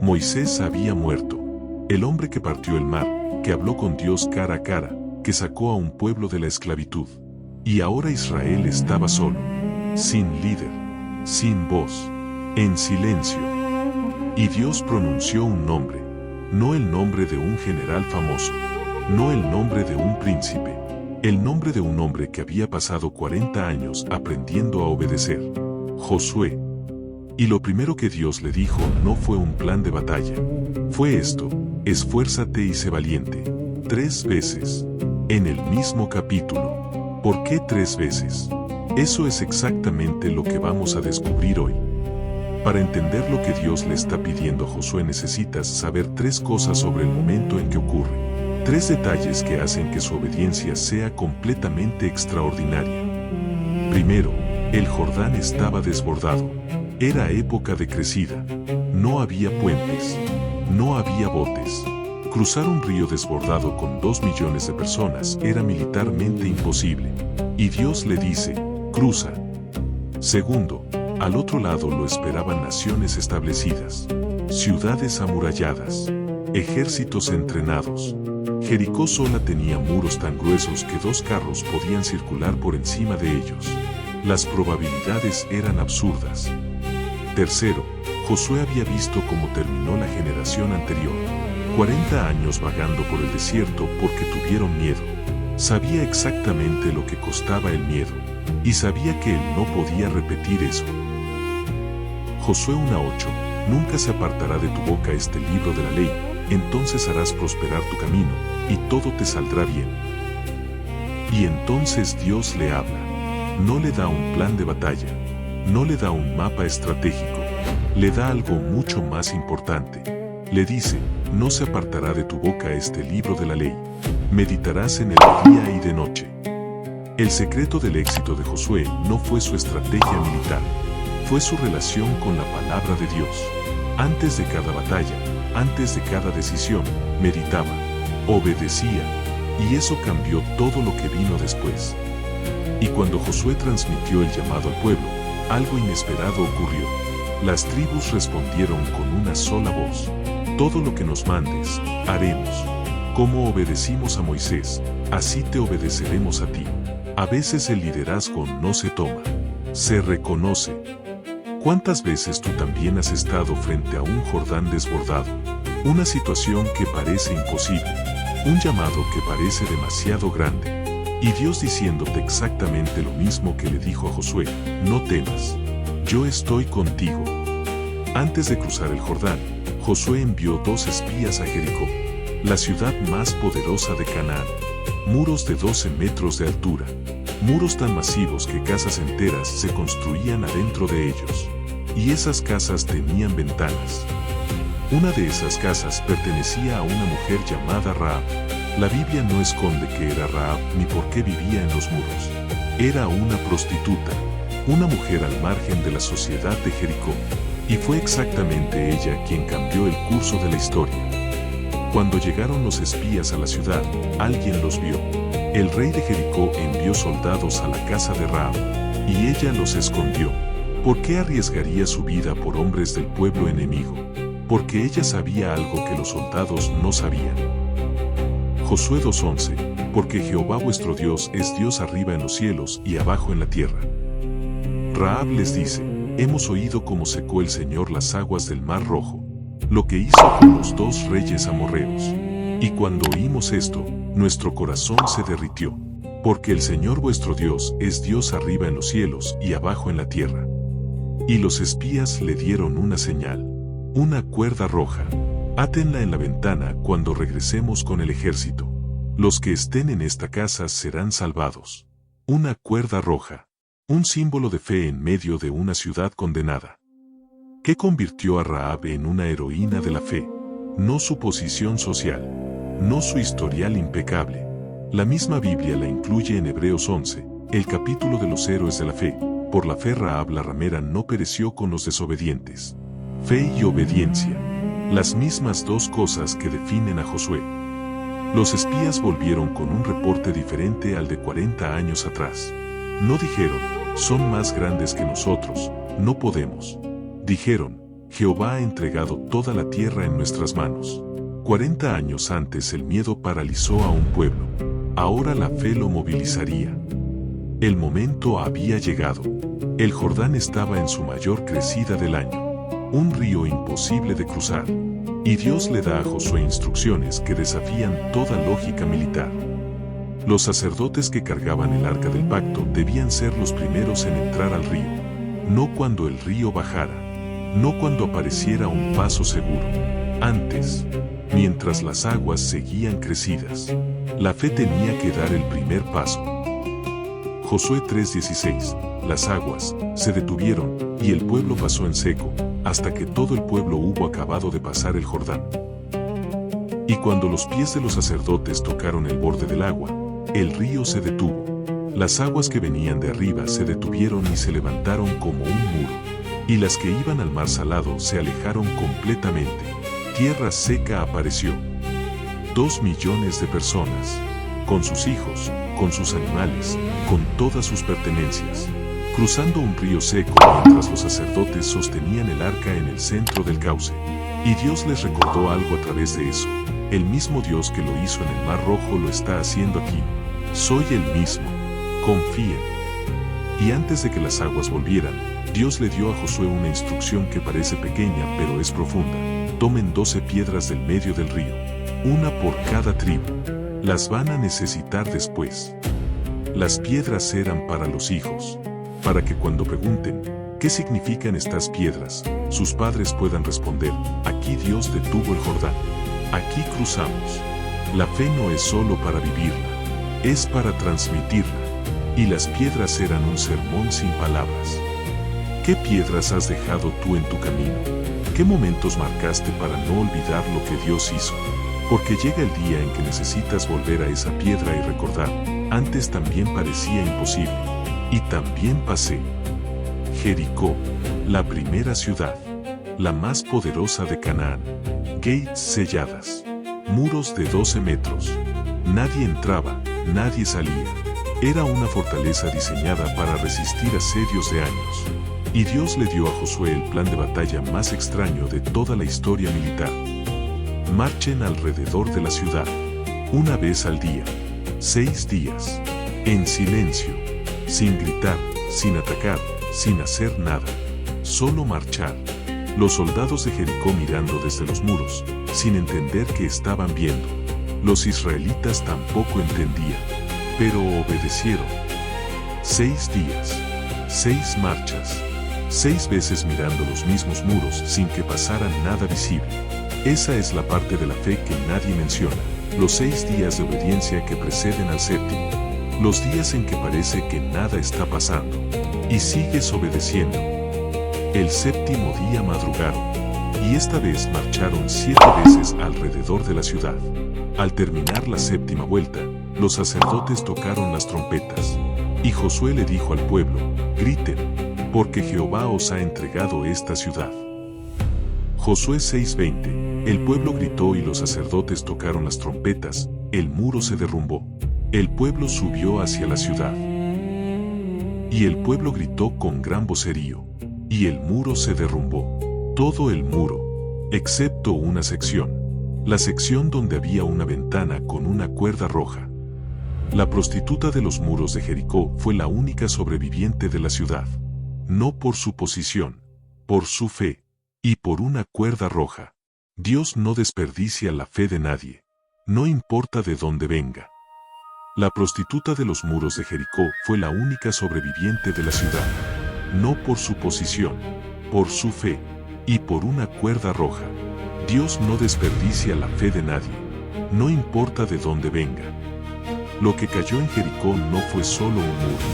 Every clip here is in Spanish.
Moisés había muerto. El hombre que partió el mar, que habló con Dios cara a cara, que sacó a un pueblo de la esclavitud. Y ahora Israel estaba solo, sin líder, sin voz, en silencio. Y Dios pronunció un nombre, no el nombre de un general famoso, no el nombre de un príncipe, el nombre de un hombre que había pasado 40 años aprendiendo a obedecer: Josué. Y lo primero que Dios le dijo no fue un plan de batalla. Fue esto: esfuérzate y sé valiente. 3 veces. En el mismo capítulo. ¿Por qué 3 veces? Eso es exactamente lo que vamos a descubrir hoy. Para entender lo que Dios le está pidiendo a Josué necesitas saber 3 cosas sobre el momento en que ocurre. 3 detalles que hacen que su obediencia sea completamente extraordinaria. Primero, el Jordán estaba desbordado. Era época de crecida. No había puentes. No había botes. Cruzar un río desbordado con 2 millones de personas era militarmente imposible. Y Dios le dice: cruza. Segundo, al otro lado lo esperaban naciones establecidas, ciudades amuralladas, ejércitos entrenados. Jericó sola tenía muros tan gruesos que 2 carros podían circular por encima de ellos. Las probabilidades eran absurdas. Tercero, Josué había visto cómo terminó la generación anterior. 40 años vagando por el desierto porque tuvieron miedo. Sabía exactamente lo que costaba el miedo, y sabía que él no podía repetir eso. Josué 1:8, nunca se apartará de tu boca este libro de la ley, entonces harás prosperar tu camino, y todo te saldrá bien. Y entonces Dios le habla. No le da un plan de batalla, no le da un mapa estratégico, le da algo mucho más importante. Le dice: no se apartará de tu boca este libro de la ley, meditarás en él día y de noche. El secreto del éxito de Josué no fue su estrategia militar, fue su relación con la palabra de Dios. Antes de cada batalla, antes de cada decisión, meditaba, obedecía, y eso cambió todo lo que vino después. Y cuando Josué transmitió el llamado al pueblo, algo inesperado ocurrió. Las tribus respondieron con una sola voz: todo lo que nos mandes, haremos. Como obedecimos a Moisés, así te obedeceremos a ti. A veces el liderazgo no se toma, se reconoce. ¿Cuántas veces tú también has estado frente a un Jordán desbordado? Una situación que parece imposible, un llamado que parece demasiado grande. Y Dios diciéndote exactamente lo mismo que le dijo a Josué: no temas, yo estoy contigo. Antes de cruzar el Jordán, Josué envió 2 espías a Jericó, la ciudad más poderosa de Canaán. Muros de 12 metros de altura, muros tan masivos que casas enteras se construían adentro de ellos. Y esas casas tenían ventanas. Una de esas casas pertenecía a una mujer llamada Rahab. La Biblia no esconde que era Rahab ni por qué vivía en los muros. Era una prostituta, una mujer al margen de la sociedad de Jericó. Y fue exactamente ella quien cambió el curso de la historia. Cuando llegaron los espías a la ciudad, alguien los vio. El rey de Jericó envió soldados a la casa de Rahab, y ella los escondió. ¿Por qué arriesgaría su vida por hombres del pueblo enemigo? Porque ella sabía algo que los soldados no sabían. Josué 2:11, porque Jehová vuestro Dios es Dios arriba en los cielos y abajo en la tierra. Rahab les dice: hemos oído cómo secó el Señor las aguas del Mar Rojo, lo que hizo con los 2 reyes amorreos. Y cuando oímos esto, nuestro corazón se derritió, porque el Señor vuestro Dios es Dios arriba en los cielos y abajo en la tierra. Y los espías le dieron una señal, una cuerda roja. Átenla en la ventana cuando regresemos con el ejército. Los que estén en esta casa serán salvados. Una cuerda roja, un símbolo de fe en medio de una ciudad condenada. ¿Qué convirtió a Rahab en una heroína de la fe? No su posición social, no su historial impecable. La misma Biblia la incluye en Hebreos 11, el capítulo de los héroes de la fe. Por la fe Rahab la ramera no pereció con los desobedientes. Fe y obediencia, las mismas 2 cosas que definen a Josué. Los espías volvieron con un reporte diferente al de 40 años atrás. No dijeron, son más grandes que nosotros, no podemos. Dijeron, Jehová ha entregado toda la tierra en nuestras manos. 40 años antes el miedo paralizó a un pueblo. Ahora la fe lo movilizaría. El momento había llegado. El Jordán estaba en su mayor crecida del año. Un río imposible de cruzar. Y Dios le da a Josué instrucciones que desafían toda lógica militar. Los sacerdotes que cargaban el arca del pacto debían ser los primeros en entrar al río. No cuando el río bajara. No cuando apareciera un paso seguro. Antes, mientras las aguas seguían crecidas. La fe tenía que dar el primer paso. Josué 3:16. Las aguas se detuvieron y el pueblo pasó en seco, hasta que todo el pueblo hubo acabado de pasar el Jordán. Y cuando los pies de los sacerdotes tocaron el borde del agua, el río se detuvo. Las aguas que venían de arriba se detuvieron y se levantaron como un muro. Y las que iban al mar salado se alejaron completamente. Tierra seca apareció. 2 millones de personas, con sus hijos, con sus animales, con todas sus pertenencias, cruzando un río seco mientras los sacerdotes sostenían el arca en el centro del cauce. Y Dios les recordó algo a través de eso. El mismo Dios que lo hizo en el Mar Rojo lo está haciendo aquí. Soy el mismo. Confíen. Y antes de que las aguas volvieran, Dios le dio a Josué una instrucción que parece pequeña pero es profunda. Tomen 12 piedras del medio del río, una por cada tribu. Las van a necesitar después. Las piedras eran para los hijos, para que cuando pregunten, ¿qué significan estas piedras?, sus padres puedan responder, aquí Dios detuvo el Jordán. Aquí cruzamos. La fe no es solo para vivirla, es para transmitirla. Y las piedras eran un sermón sin palabras. ¿Qué piedras has dejado tú en tu camino? ¿Qué momentos marcaste para no olvidar lo que Dios hizo? Porque llega el día en que necesitas volver a esa piedra y recordar, antes también parecía imposible. Y también pasé. Jericó, la primera ciudad, la más poderosa de Canaán. Gates selladas. Muros de 12 metros. Nadie entraba, nadie salía. Era una fortaleza diseñada para resistir asedios de años. Y Dios le dio a Josué el plan de batalla más extraño de toda la historia militar. Marchen alrededor de la ciudad, una vez al día, 6 días, en silencio, sin gritar, sin atacar, sin hacer nada, solo marchar. Los soldados de Jericó mirando desde los muros, sin entender qué estaban viendo. Los israelitas tampoco entendían, pero obedecieron. 6 días, 6 marchas, 6 veces mirando los mismos muros sin que pasara nada visible. Esa es la parte de la fe que nadie menciona, los 6 días de obediencia que preceden al séptimo. Los días en que parece que nada está pasando, y sigues obedeciendo. El séptimo día madrugaron, y esta vez marcharon 7 veces alrededor de la ciudad. Al terminar la séptima vuelta, los sacerdotes tocaron las trompetas, y Josué le dijo al pueblo, griten, porque Jehová os ha entregado esta ciudad. Josué 6:20. El pueblo gritó y los sacerdotes tocaron las trompetas, el muro se derrumbó. El pueblo subió hacia la ciudad. Y el pueblo gritó con gran vocerío, y el muro se derrumbó. Todo el muro, excepto una sección. La sección donde había una ventana con una cuerda roja. La prostituta de los muros de Jericó fue la única sobreviviente de la ciudad. No por su posición, por su fe, y por una cuerda roja. Dios no desperdicia la fe de nadie, no importa de dónde venga. La prostituta de los muros de Jericó fue la única sobreviviente de la ciudad, no por su posición, por su fe, y por una cuerda roja. Dios no desperdicia la fe de nadie, no importa de dónde venga. Lo que cayó en Jericó no fue solo un muro,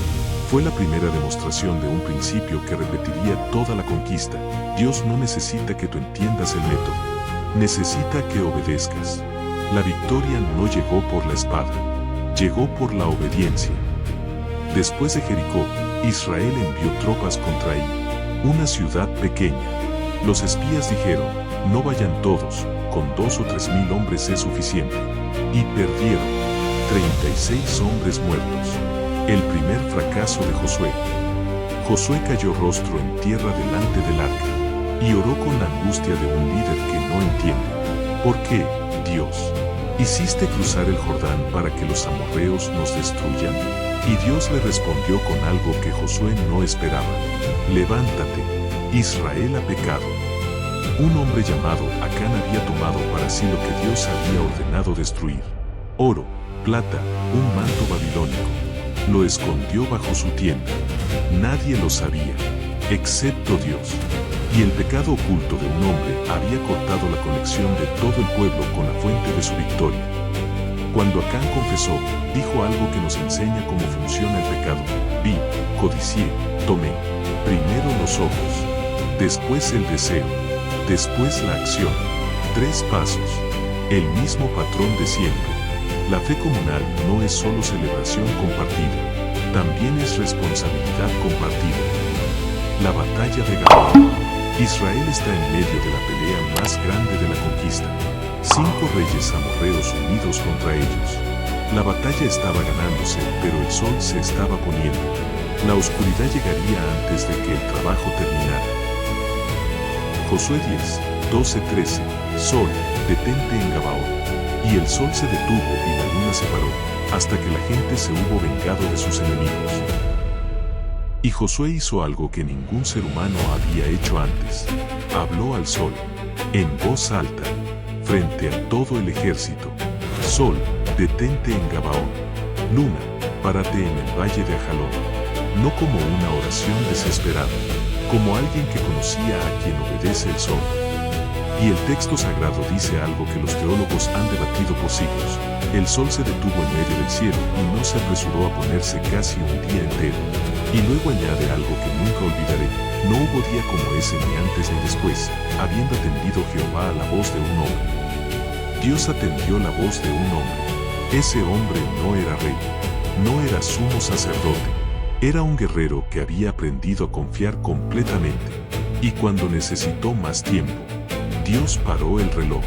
fue la primera demostración de un principio que repetiría toda la conquista. Dios no necesita que tú entiendas el método, necesita que obedezcas. La victoria no llegó por la espada, llegó por la obediencia. Después de Jericó, Israel envió tropas contra Ai, una ciudad pequeña. Los espías dijeron, no vayan todos, con 2 o 3 mil hombres es suficiente. Y perdieron, 36 hombres muertos. El primer fracaso de Josué. Josué cayó rostro en tierra delante del arca, y oró con la angustia de un líder que no entiende. ¿Por qué, Dios, hiciste cruzar el Jordán para que los amorreos nos destruyan? Y Dios le respondió con algo que Josué no esperaba. Levántate, Israel ha pecado. Un hombre llamado Acán había tomado para sí lo que Dios había ordenado destruir: oro, plata, un manto babilónico. Lo escondió bajo su tienda. Nadie lo sabía, excepto Dios. Y el pecado oculto de un hombre había cortado la conexión de todo el pueblo con la fuente de su victoria. Cuando Acán confesó, dijo algo que nos enseña cómo funciona el pecado. Vi, codicié, tomé. Primero los ojos, después el deseo, después la acción. 3 pasos. El mismo patrón de siempre. La fe comunal no es solo celebración compartida, también es responsabilidad compartida. La batalla de Gabaón. Israel está en medio de la pelea más grande de la conquista. 5 reyes amorreos unidos contra ellos. La batalla estaba ganándose, pero el sol se estaba poniendo. La oscuridad llegaría antes de que el trabajo terminara. Josué 10, 12, 13. Sol, detente en Gabaón. Y el sol se detuvo y la luna se paró, hasta que la gente se hubo vengado de sus enemigos. Y Josué hizo algo que ningún ser humano había hecho antes. Habló al sol, en voz alta, frente a todo el ejército. Sol, detente en Gabaón. Luna, párate en el valle de Ajalón. No como una oración desesperada, como alguien que conocía a quien obedece el sol. Y el texto sagrado dice algo que los teólogos han debatido por siglos. El sol se detuvo en medio del cielo y no se apresuró a ponerse casi un día entero. Y luego añade algo que nunca olvidaré: no hubo día como ese ni antes ni después, habiendo atendido Jehová a la voz de un hombre. Dios atendió la voz de un hombre. Ese hombre no era rey, no era sumo sacerdote, era un guerrero que había aprendido a confiar completamente. Y cuando necesitó más tiempo, Dios paró el reloj.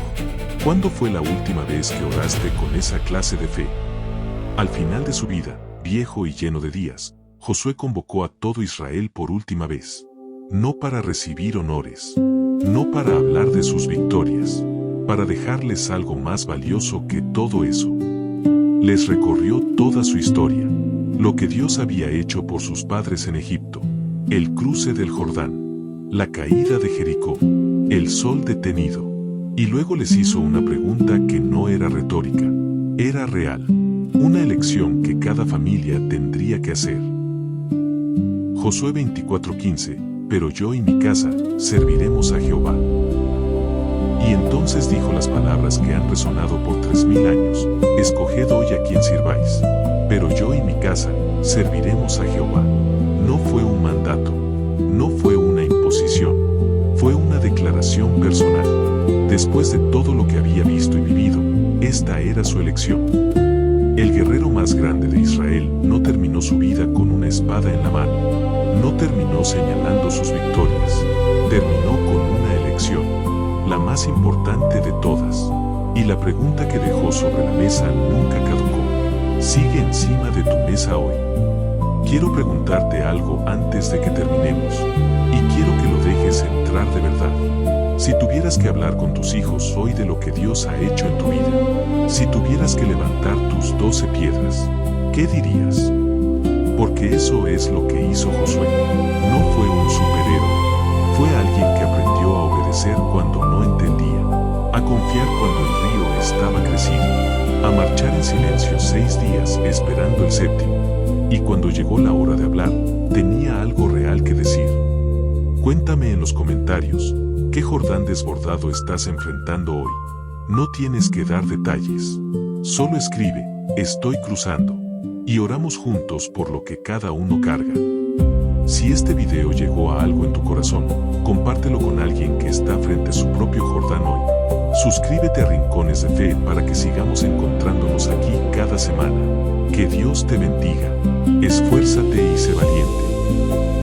¿Cuándo fue la última vez que oraste con esa clase de fe? Al final de su vida, viejo y lleno de días, Josué convocó a todo Israel por última vez. No para recibir honores, no para hablar de sus victorias, para dejarles algo más valioso que todo eso. Les recorrió toda su historia, lo que Dios había hecho por sus padres en Egipto, el cruce del Jordán, la caída de Jericó, el sol detenido. Y luego les hizo una pregunta que no era retórica, era real, una elección que cada familia tendría que hacer. Josué 24:15, pero yo y mi casa serviremos a Jehová. Y entonces dijo las palabras que han resonado por 3000 años: escoged hoy a quien sirváis, pero yo y mi casa serviremos a Jehová. No fue un mandato, no fue una imposición, fue una declaración personal. Después de todo lo que había visto y vivido, esta era su elección. El guerrero más grande de Israel no terminó su vida con una espada en la mano, no terminó señalando sus victorias, terminó con una elección, la más importante de todas. Y la pregunta que dejó sobre la mesa nunca caducó. Sigue encima de tu mesa hoy. Quiero preguntarte algo antes de que terminemos, y quiero que lo dejes entrar de verdad. Si tuvieras que hablar con tus hijos hoy de lo que Dios ha hecho en tu vida, si tuvieras que levantar tus 12 piedras, ¿qué dirías? Porque eso es lo que hizo Josué. No fue un superhéroe, fue alguien que aprendió a obedecer cuando no entendía, a confiar cuando el río estaba crecido, a marchar en silencio 6 días esperando el séptimo. Y cuando llegó la hora de hablar, tenía algo real que decir. Cuéntame en los comentarios, ¿qué Jordán desbordado estás enfrentando hoy? No tienes que dar detalles. Solo escribe, estoy cruzando. Y oramos juntos por lo que cada uno carga. Si este video llegó a algo en tu corazón, compártelo con alguien que está frente a su propio Jordán hoy. Suscríbete a Rincones de Fe para que sigamos encontrándonos aquí cada semana. Que Dios te bendiga. Esfuérzate y sé valiente.